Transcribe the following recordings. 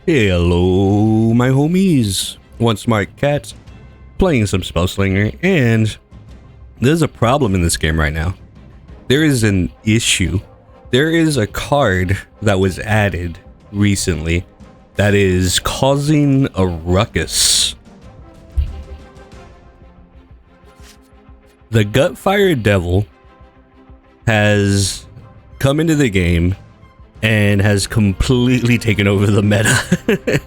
Hello, my homies. OneSmartCat playing some Spellslinger, and there's a problem in this game right now. There is an issue. There is a card that was added recently that is causing a ruckus. The Gutfire Devil has come into the game and has completely taken over the meta.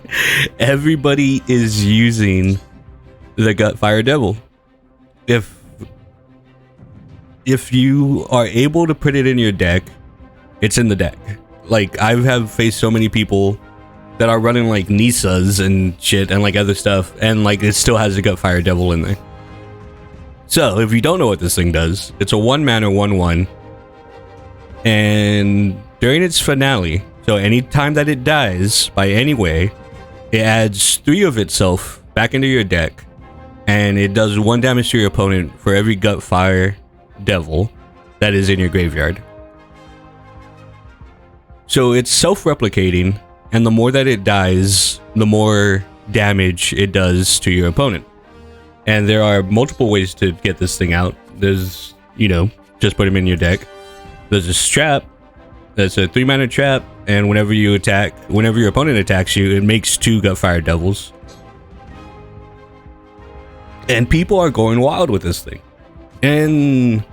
Everybody is using the Gutfire Devil. If you are able to put it in your deck, it's in the deck. Like, I have faced so many people that are running like Nisas and shit and like other stuff, and like it still has a Gutfire Devil in there. So if you don't know what this thing does, it's a 1-mana 1/1, and during its finale, so anytime that it dies by any way, it adds 3 of itself back into your deck, and it does 1 damage to your opponent for every Gutfire Devil that is in your graveyard. So it's self-replicating, and the more that it dies, the more damage it does to your opponent. And there are multiple ways to get this thing out. There's, just put him in your deck. There's this trap. That's a 3-mana trap, and whenever your opponent attacks you, it makes 2 Gutfire Devils. And people are going wild with this thing. And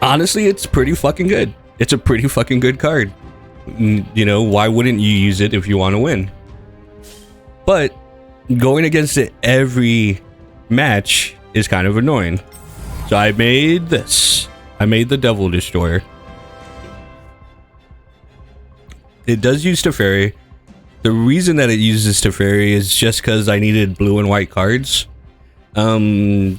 honestly, it's pretty fucking good. It's a pretty fucking good card. Why wouldn't you use it if you want to win? But going against it every match is kind of annoying. So I made this. I made the Devil Destroyer. It does use Teferi. The reason that it uses Teferi is just because I needed blue and white cards. I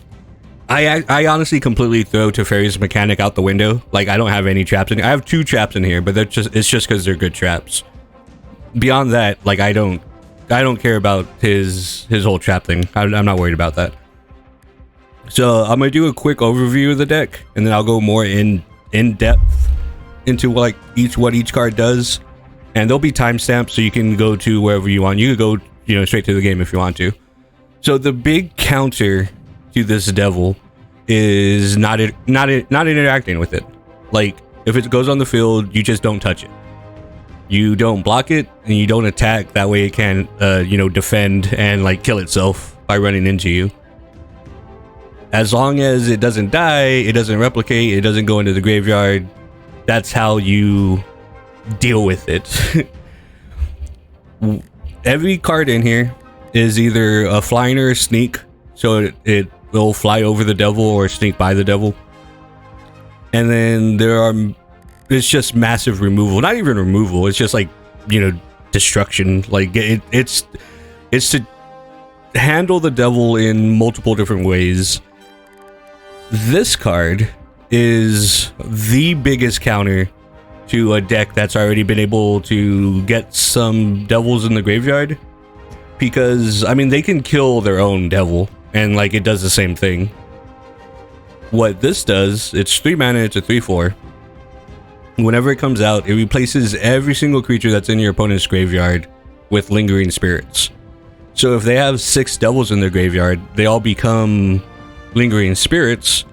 honestly completely throw Teferi's mechanic out the window. Like, I don't have any traps in here. I have 2 traps in here, but it's just because they're good traps. Beyond that, like, I don't care about his whole trap thing. I'm not worried about that. So I'm gonna do a quick overview of the deck, and then I'll go more in depth into like what each card does. And there'll be timestamps, so you can go to wherever you want. You could go, straight to the game if you want to. So the big counter to this devil is not interacting with it. Like, if it goes on the field, you just don't touch it. You don't block it, and you don't attack. That way it can, defend and like kill itself by running into you. As long as it doesn't die, it doesn't replicate, it doesn't go into the graveyard. That's how you deal with it. Every card in here is either a flying or a sneak, so it will fly over the devil or sneak by the devil. And then it's just massive removal. Not even removal, it's just like, destruction. Like, it's to handle the devil in multiple different ways. This card is the biggest counter to a deck that's already been able to get some devils in the graveyard, because they can kill their own devil and like it does the same thing. What this does, it's 3 mana, it's a 3/4. Whenever it comes out, it replaces every single creature that's in your opponent's graveyard with lingering spirits. So if they have 6 devils in their graveyard, they all become lingering spirits,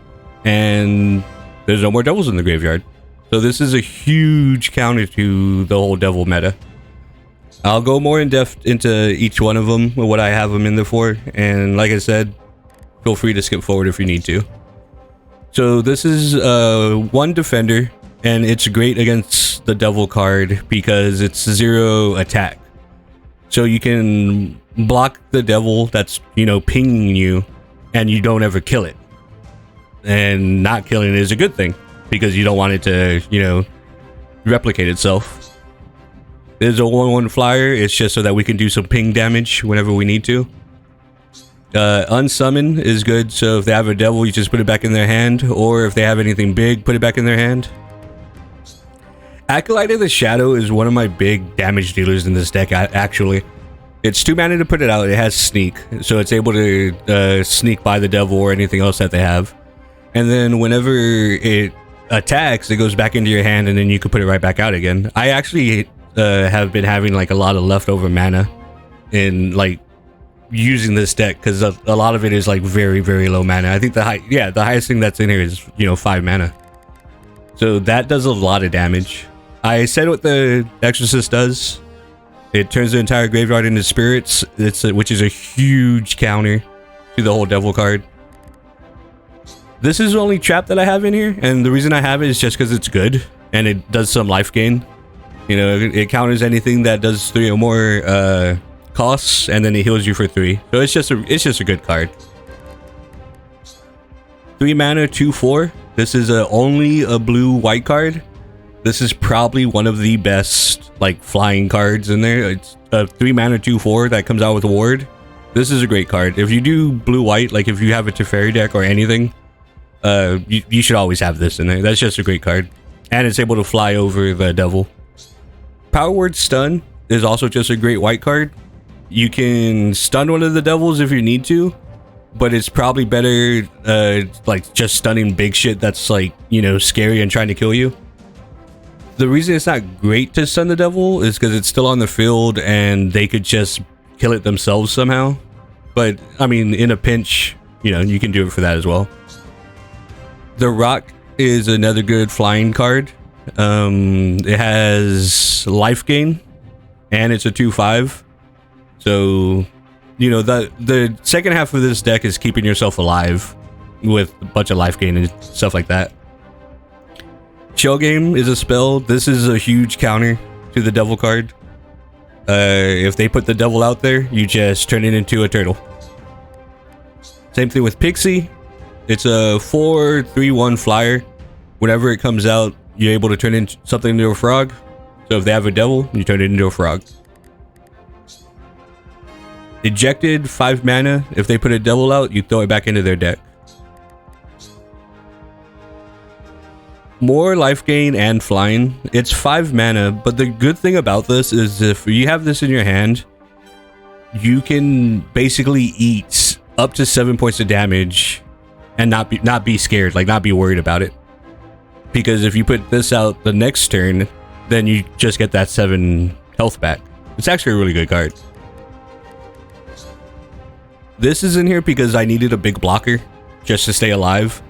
and there's no more devils in the graveyard. So this is a huge counter to the whole devil meta. I'll go more in depth into each one of them, what I have them in there for, and like I said, feel free to skip forward if you need to. So this is 1 defender, and it's great against the devil card because it's 0 attack. So you can block the devil that's, pinging you, and you don't ever kill it. And not killing it is a good thing, because you don't want it to, replicate itself. There's a 1/1 flyer. It's just so that we can do some ping damage whenever we need to. Unsummon is good, so if they have a devil, you just put it back in their hand, or if they have anything big, put it back in their hand. Acolyte of the Shadow is one of my big damage dealers in this deck, actually. It's 2 mana to put it out. It has sneak, so it's able to sneak by the devil or anything else that they have. And then whenever it attacks, it goes back into your hand, and then you can put it right back out again. I actually have been having like a lot of leftover mana in like using this deck, because a lot of it is like very, very low mana. I think the highest thing that's in here is, you know, 5 mana. So that does a lot of damage. I said what the Exorcist does. It turns the entire graveyard into spirits, which is a huge counter to the whole devil card. This is the only trap that I have in here, and the reason I have it is just because it's good and it does some life gain. You know, it counters anything that does 3 or more costs, and then it heals you for 3. So it's just a good card. 3 mana, 2/4. This is only a blue-white card. This is probably one of the best like flying cards in there. It's a 3 mana 2/4 that comes out with a ward. This is a great card. If you do blue-white, like if you have a Teferi deck or anything, you should always have this in there. That's just a great card, and it's able to fly over the devil. Power Word Stun is also just a great white card. You can stun one of the devils if you need to, but it's probably better like just stunning big shit that's like, you know, scary and trying to kill you. The reason it's not great to stun the devil is because it's still on the field and they could just kill it themselves somehow. But I mean, in a pinch, you know, you can do it for that as well. The Roc is another good flying card. It has life gain and it's a 2/5. So, you know, the second half of this deck is keeping yourself alive with a bunch of life gain and stuff like that. Shell Game is a spell. This is a huge counter to the devil card. If they put the devil out there, you just turn it into a turtle. Same thing with Pixie. It's a 4/3/1 flyer. Whenever it comes out, you're able to turn something into a frog. So if they have a devil, you turn it into a frog. Ejected, 5 mana. If they put a devil out, you throw it back into their deck. More life gain and flying. It's 5 mana, but the good thing about this is if you have this in your hand, you can basically eat up to 7 points of damage and not be scared, like not be worried about it. Because if you put this out the next turn, then you just get that 7 health back. It's actually a really good card. This is in here because I needed a big blocker just to stay alive.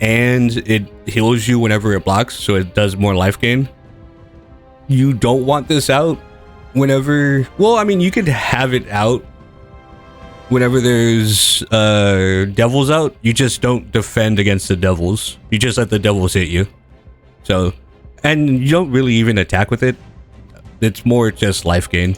And it heals you whenever it blocks, so it does more life gain. You don't want this out whenever... Well, I mean, you could have it out whenever there's devils out. You just don't defend against the devils. You just let the devils hit you. So, and you don't really even attack with it. It's more just life gain.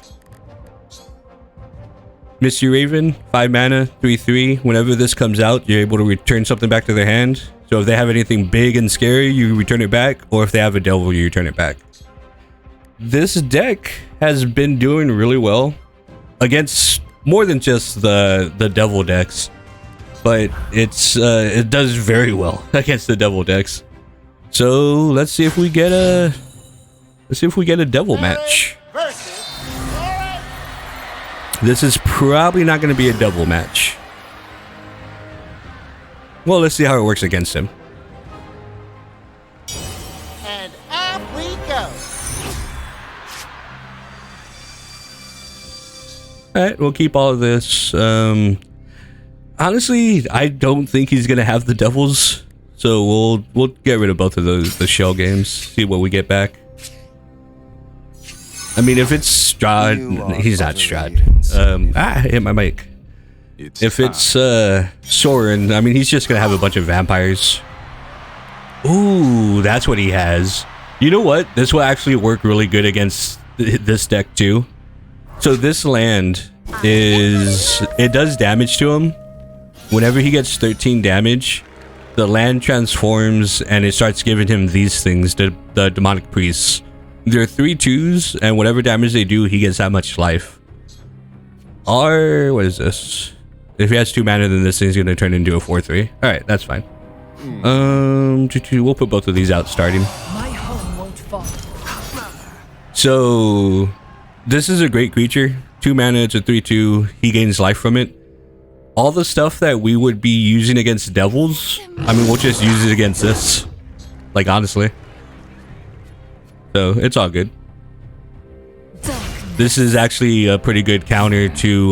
Misty Raven, 5 mana, 3/3. Whenever this comes out, you're able to return something back to their hand. So if they have anything big and scary, you return it back. Or if they have a devil, you return it back. This deck has been doing really well against more than just the devil decks. But it does very well against the devil decks. So let's see if we get a devil match. This is probably not going to be a devil match. Well, let's see how it works against him. And off we go. Alright, we'll keep all of this. Honestly, I don't think he's going to have the devils. So we'll get rid of both of the shell games. See what we get back. I mean, if it's Strahd, he's not Strahd. Hit my mic. If it's Soren, I mean, he's just gonna have a bunch of vampires. Ooh, that's what he has. You know what? This will actually work really good against this deck too. So this land it does damage to him. Whenever he gets 13 damage, the land transforms and it starts giving him these things, the demonic priests. They're 3/2s, and whatever damage they do, he gets that much life. Or what is this? If he has 2 mana, then this thing's gonna turn into a 4/3. All right, that's fine. We'll put both of these out starting. My home won't fall. So this is a great creature. 2 mana, it's a 3/2. He gains life from it. All the stuff that we would be using against devils, I mean, we'll just use it against this. Like, honestly. So it's all good. this is actually a pretty good counter to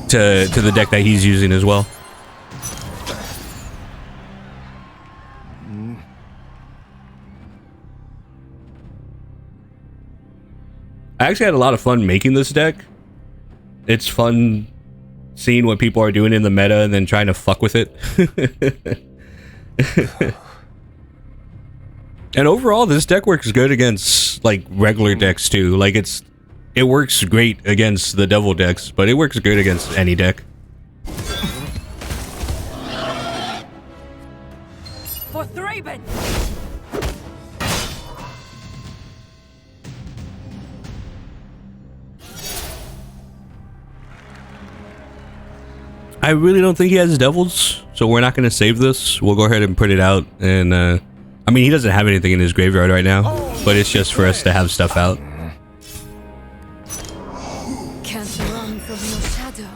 the deck that he's using as well. I actually had a lot of fun making this deck. It's fun seeing what people are doing in the meta and then trying to fuck with it. And overall, this deck works good against like regular decks too. Like it works great against the devil decks, but it works good against any deck. For Thraben. I really don't think he has devils, so we're not going to save this. We'll go ahead and put it out. And I mean, he doesn't have anything in his graveyard right now, but it's just for us to have stuff out. Can't run from your shadow.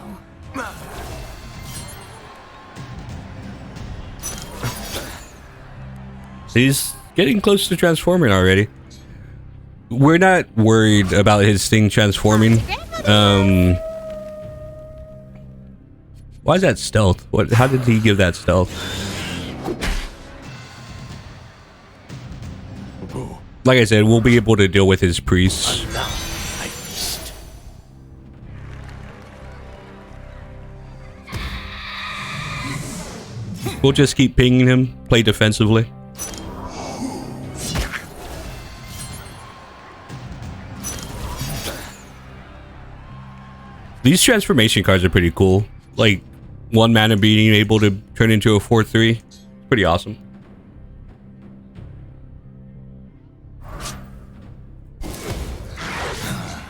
He's getting close to transforming already. We're not worried about his thing transforming. Why is that stealth? What? How did he give that stealth? Like I said, we'll be able to deal with his priests. We'll just keep pinging him, play defensively. These transformation cards are pretty cool. Like, 1 mana being able to turn into a 4/3. Pretty awesome.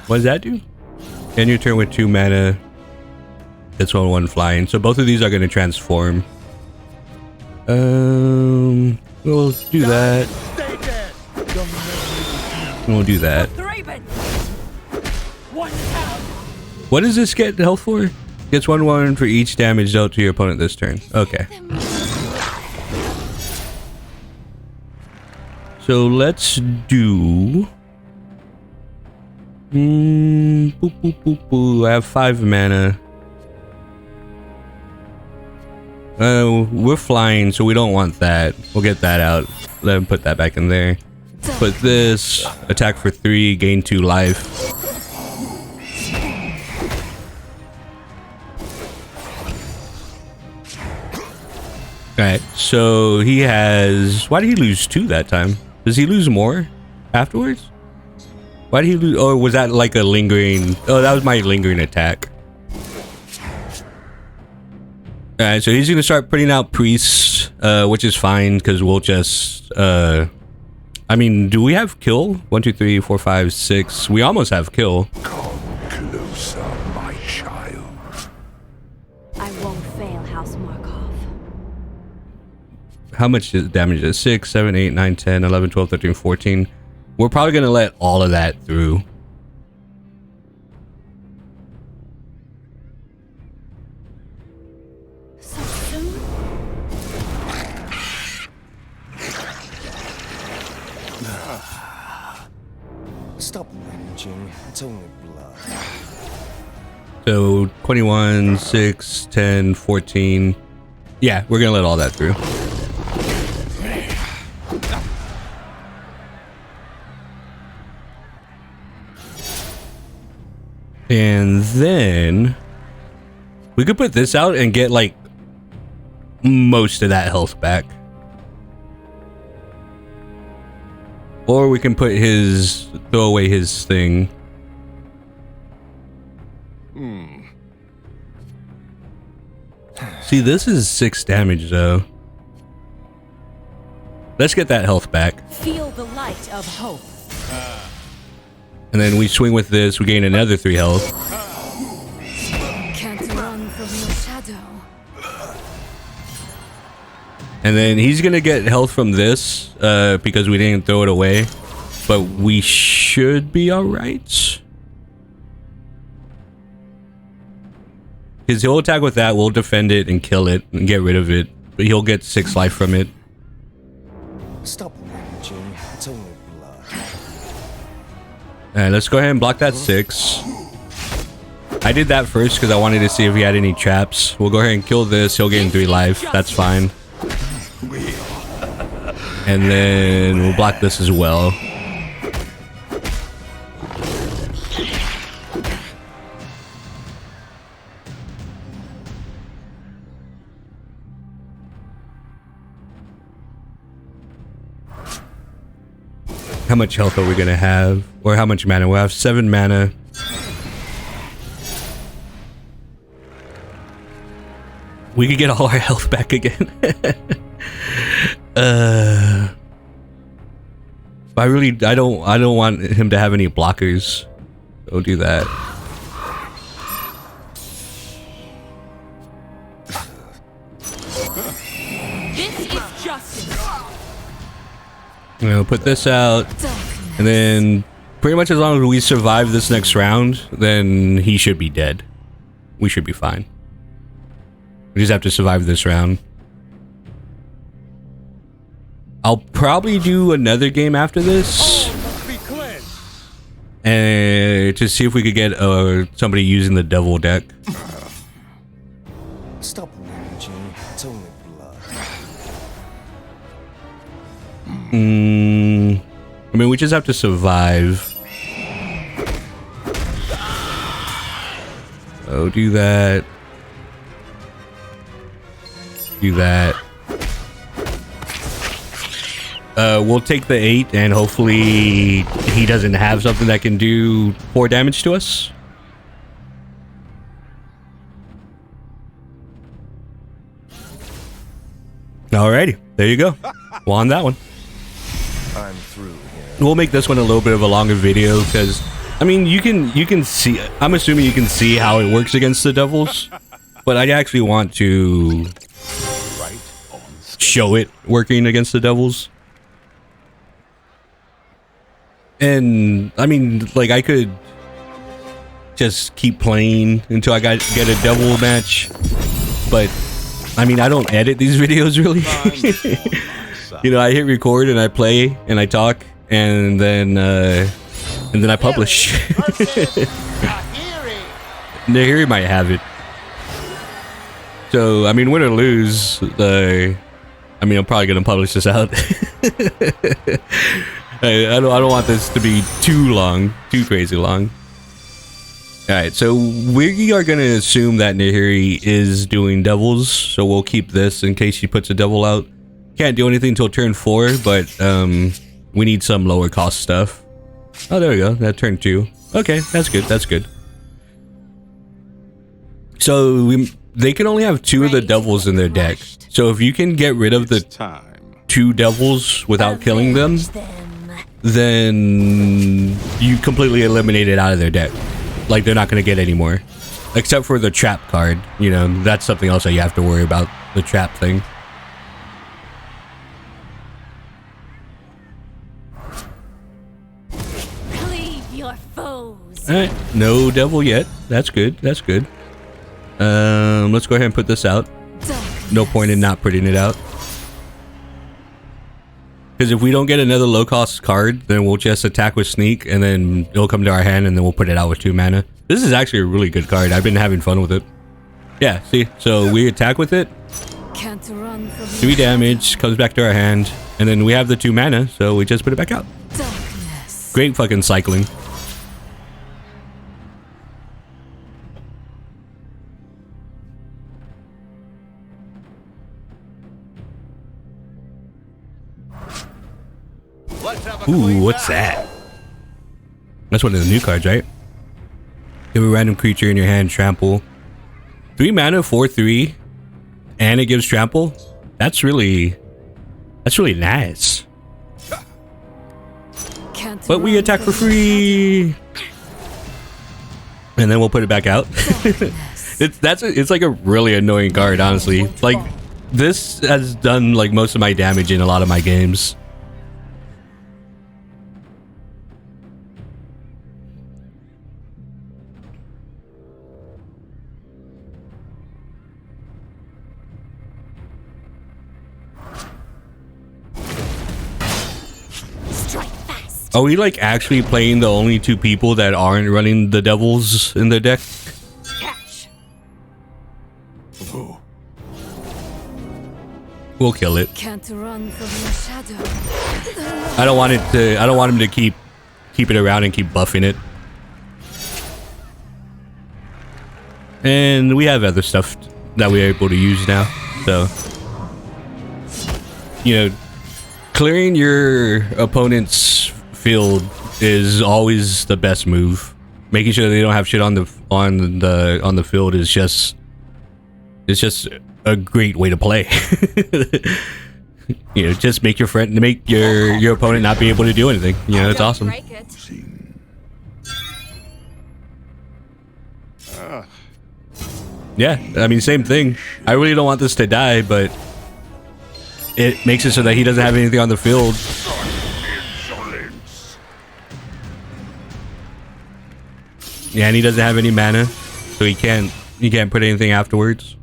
What does that do? End your turn with 2 mana. It's 1/1 flying. So both of these are going to transform. We'll do that. We'll do that. What does this get health for? Gets 1/1 for each damage dealt to your opponent this turn. Okay. So let's do... boop, boop, boop, boop. I have 5 mana. We're flying, so we don't want that. We'll get that out. Let him put that back in there. Put this. Attack for 3, gain 2 life. Alright, so he has... Why did he lose 2 that time? Does he lose more afterwards? Why did he lose... Oh, was that like a lingering... Oh, that was my lingering attack. Alright, so he's going to start putting out priests, which is fine, because we'll just... I mean, do we have kill? 1, 2, 3, 4, 5, 6. We almost have kill. Come closer, my child. I won't fail, House Markov. How much damage is it? 6, 7, 8, 9, 10, 11, 12, 13, 14. We're probably going to let all of that through. So soon? Stop whinging. It's only blood. So 21, 6, 10, 14. Yeah, we're going to let all that through. And then we could put this out and get like most of that health back. Or we can put his, throw away his thing. See, this is 6 damage though. Let's get that health back. Feel the light of hope. And then we swing with this, we gain another 3 health. Can't run from your shadow. And then he's gonna get health from this, because we didn't throw it away. But we should be alright. Because he'll attack with that, we'll defend it and kill it and get rid of it. But he'll get 6 life from it. Stop whinging. It's only blood. Alright, let's go ahead and block that 6. I did that first because I wanted to see if he had any traps. We'll go ahead and kill this. He'll gain 3 life. That's fine. And then we'll block this as well. How much health are we gonna have? Or how much mana? We'll have 7 mana. We could get all our health back again. I don't want him to have any blockers. Don't do that. This is justice. You know, put this out, and then pretty much as long as we survive this next round, then he should be dead. We should be fine. We just have to survive this round. I'll probably do another game after this, and to see if we could get somebody using the devil deck. Stop whinging. It's only blood. I mean, we just have to survive. Oh, do that. Do that. We'll take the 8 and hopefully he doesn't have something that can do 4 damage to us. Alrighty, there you go. Well, on that one. I'm through here. We'll make this one a little bit of a longer video because, I mean, you can see. I'm assuming you can see how it works against the devils, but I actually want to show it working against the devils. And I mean, like, I could just keep playing until I get a devil match, but I mean, I don't edit these videos really. You know, I hit record and I play and I talk and then I publish. Nahiri might have it. So I mean, win or lose, I mean, I'm probably gonna publish this out. I don't want this to be too long, too crazy long. Alright, so we are going to assume that Nahiri is doing devils, so we'll keep this in case she puts a devil out. Can't do anything until turn 4, but we need some lower cost stuff. Oh, there we go. That turn 2. Okay, that's good. That's good. So they can only have 2 of the devils in their deck. So if you can get rid of the 2 devils without killing them, then you completely eliminate it out of their deck. Like, they're not going to get any more. Except for the trap card. You know, that's something else that you have to worry about. The trap thing. Cleave your foes. Alright, no devil yet. That's good. That's good. Let's go ahead and put this out. No point in not putting it out. Because if we don't get another low-cost card, then we'll just attack with Sneak, and then it'll come to our hand, and then we'll put it out with 2 mana. This is actually a really good card. I've been having fun with it. Yeah, see? So we attack with it. Can't run from 3 damage, comes back to our hand, and then we have the 2 mana, so we just put it back out. darkness. Great fucking cycling. Ooh, what's that? That's one of the new cards, right? Give a random creature in your hand trample. 3 mana, 4/3, and it gives trample. That's really nice. Can't But we run attack for from free, and then we'll put it back out. It's like a really annoying card, honestly. Like, this has done like most of my damage in a lot of my games. Strike fast. Are we like actually playing the only two people that aren't running the devils in their deck? Catch. Oh, We'll kill it. Can't run from the shadow. I don't want it to. I don't want him to keep it around and keep buffing it. And we have other stuff that we're able to use now. So, you know, clearing your opponent's field is always the best move. Making sure they don't have shit on the field is just a great way to play. You know, just make your opponent not be able to do anything. You know, it's awesome. Break it. Yeah, I mean, same thing. I really don't want this to die, but it makes it so that he doesn't have anything on the field. Yeah, and he doesn't have any mana, so he can't put anything afterwards.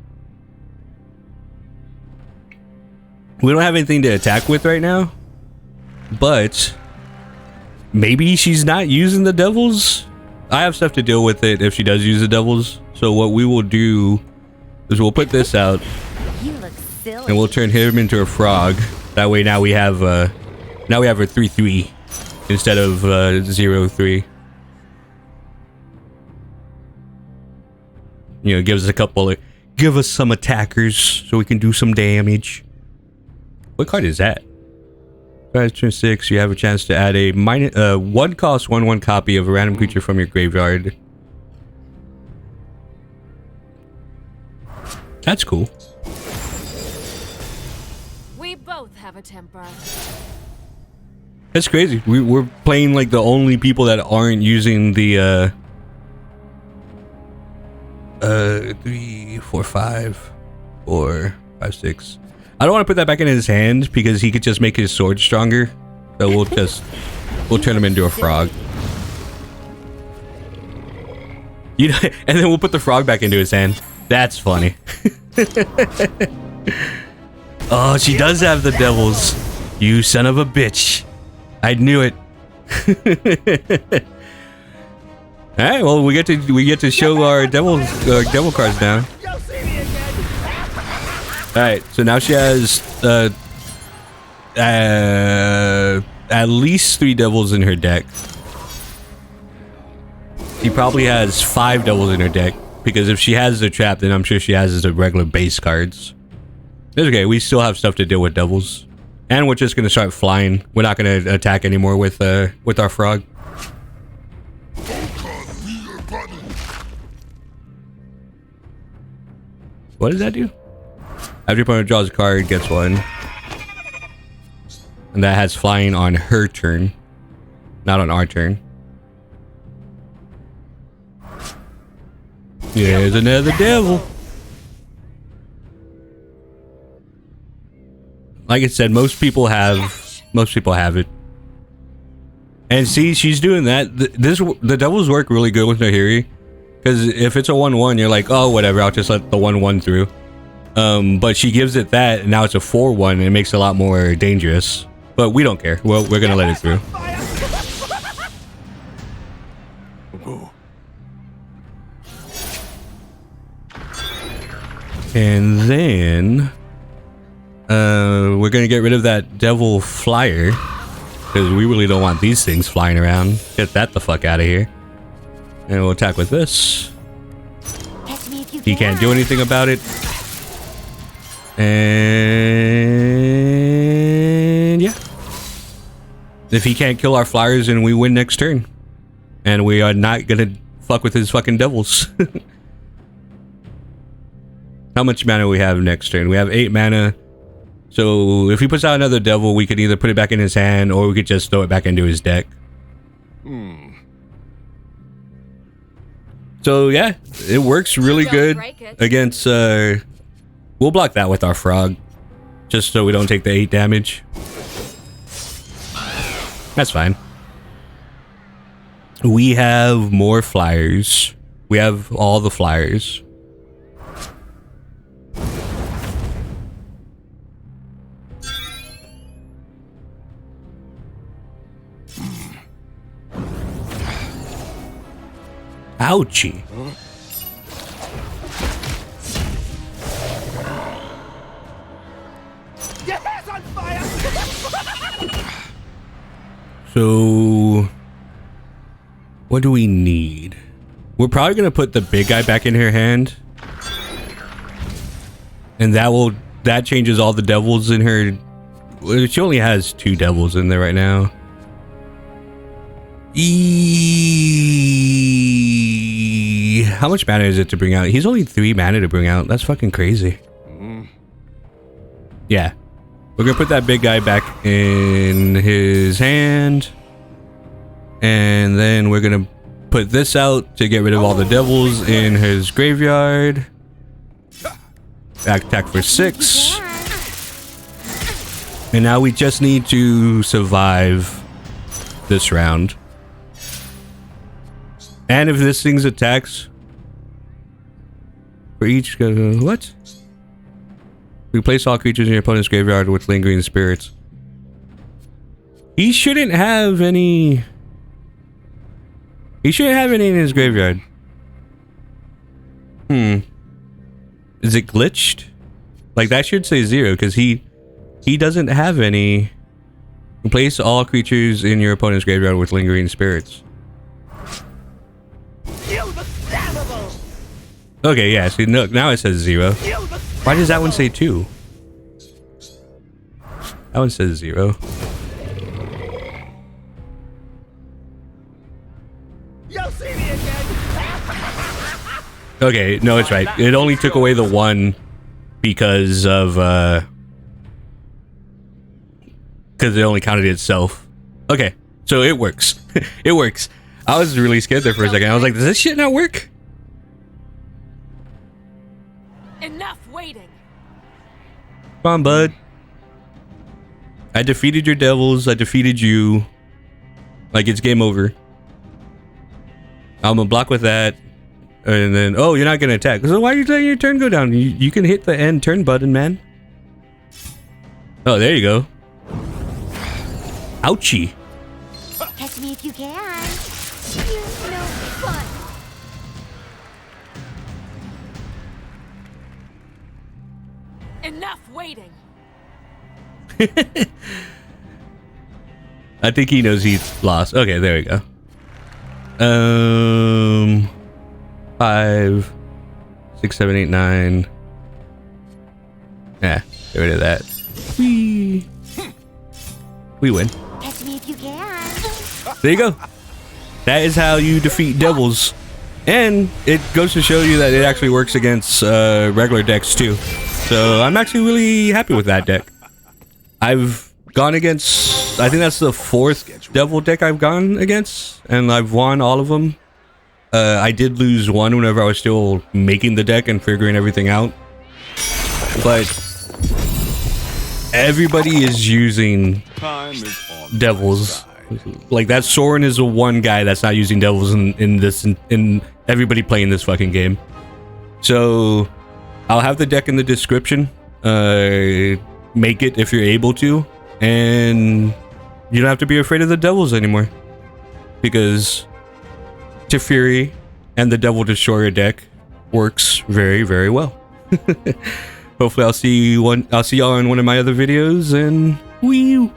We don't have anything to attack with right now, but maybe she's not using the devils. I have stuff to deal with it if she does use the devils. So what we will do is we'll put this out, You look silly. and we'll turn him into a frog. That way, now we have a 3/3 instead of 0/3. You know, give us some attackers so we can do some damage. What card is that? Turn 6, you have a chance to add a one cost 1/1 copy of a random creature from your graveyard. That's cool. We both have a temper. That's crazy. We're playing like the only people that aren't using the 3, 4, 5, 4, 5, 6. I don't want to put that back in his hand because he could just make his sword stronger. So we'll turn him into a frog. You know, and then we'll put the frog back into his hand. That's funny. Oh, she does have the devils. You son of a bitch. I knew it. All right, well, we get to show our devil cards now. All right, so now she has at least 3 devils in her deck. She probably has 5 devils in her deck because if she has the trap, then I'm sure she has the regular base cards. It's okay. We still have stuff to deal with devils, and we're just gonna start flying. We're not gonna attack anymore with our frog. What does that do? After your opponent draws a card, gets one. And that has flying on her turn, not on our turn. There's another devil. Like I said, most people have it. And see, she's doing that. The devils work really good with Nahiri. Because if it's a 1/1, you're like, oh, whatever, I'll just let the 1/1 through. But she gives it that, and now it's a 4/1, and it makes it a lot more dangerous. But we don't care. Well, we're gonna let it through. And then we're gonna get rid of that devil flyer because we really don't want these things flying around. Get that the fuck out of here. And we'll attack with this. He can't do anything about it. And yeah. If he can't kill our flyers, then we win next turn. And we are not gonna fuck with his fucking devils. How much mana we have next turn? We have 8 mana. So if he puts out another devil, we could either put it back in his hand or we could just throw it back into his deck. So yeah, it works really good against we'll block that with our frog just so we don't take the 8 damage. That's fine. We have more flyers. We have all the flyers. Ouchie. Your hair's on fire! So, what do we need? We're probably gonna put the big guy back in her hand, and that changes all the devils in her. Well, she only has 2 devils in there right now. How much mana is it to bring out? He's only 3 mana to bring out. That's fucking crazy. Yeah. We're gonna put that big guy back in his hand. And then we're gonna put this out to get rid of all the devils in his graveyard. Attack for 6. And now we just need to survive this round. And if this thing's attacks for each, what? Replace all creatures in your opponent's graveyard with lingering spirits. He shouldn't have any. He shouldn't have any in his graveyard. Is it glitched? Like that should say 0 because he doesn't have any. Replace all creatures in your opponent's graveyard with lingering spirits. Okay, yeah, see, no, now it says 0. Why does that one say 2? That one says 0. You'll see me again! Okay, no, it's right. It only took away the 1 because of, because it only counted itself. Okay, so it works. It works. I was really scared there for a second. I was like, does this shit not work? Enough waiting. Come on, bud. I defeated your devils. I defeated you. Like, it's game over. I'm gonna block with that. And then, oh, you're not gonna attack. So why are you letting your turn go down? You can hit the end turn button, man. Oh, there you go. Ouchie. Catch me if you can. You're no fun. Enough waiting. I think he knows he's lost. Okay, there we go. 5, 6, 7, 8, 9. Yeah, get rid of that. Whee. We win. Catch me if you can. There you go. That is how you defeat devils. And it goes to show you that it actually works against regular decks too. So I'm actually really happy with that deck. I've gone against, I think that's the 4th devil deck I've gone against, and I've won all of them. I did lose one whenever I was still making the deck and figuring everything out. But everybody is using devils. Like that Soren is the one guy that's not using devils in everybody playing this fucking game. So I'll have the deck in the description. Make it if you're able to, and you don't have to be afraid of the devils anymore, because Teferi and the Devil Destroyer deck works very, very well. Hopefully I'll see y'all in one of my other videos, and wee.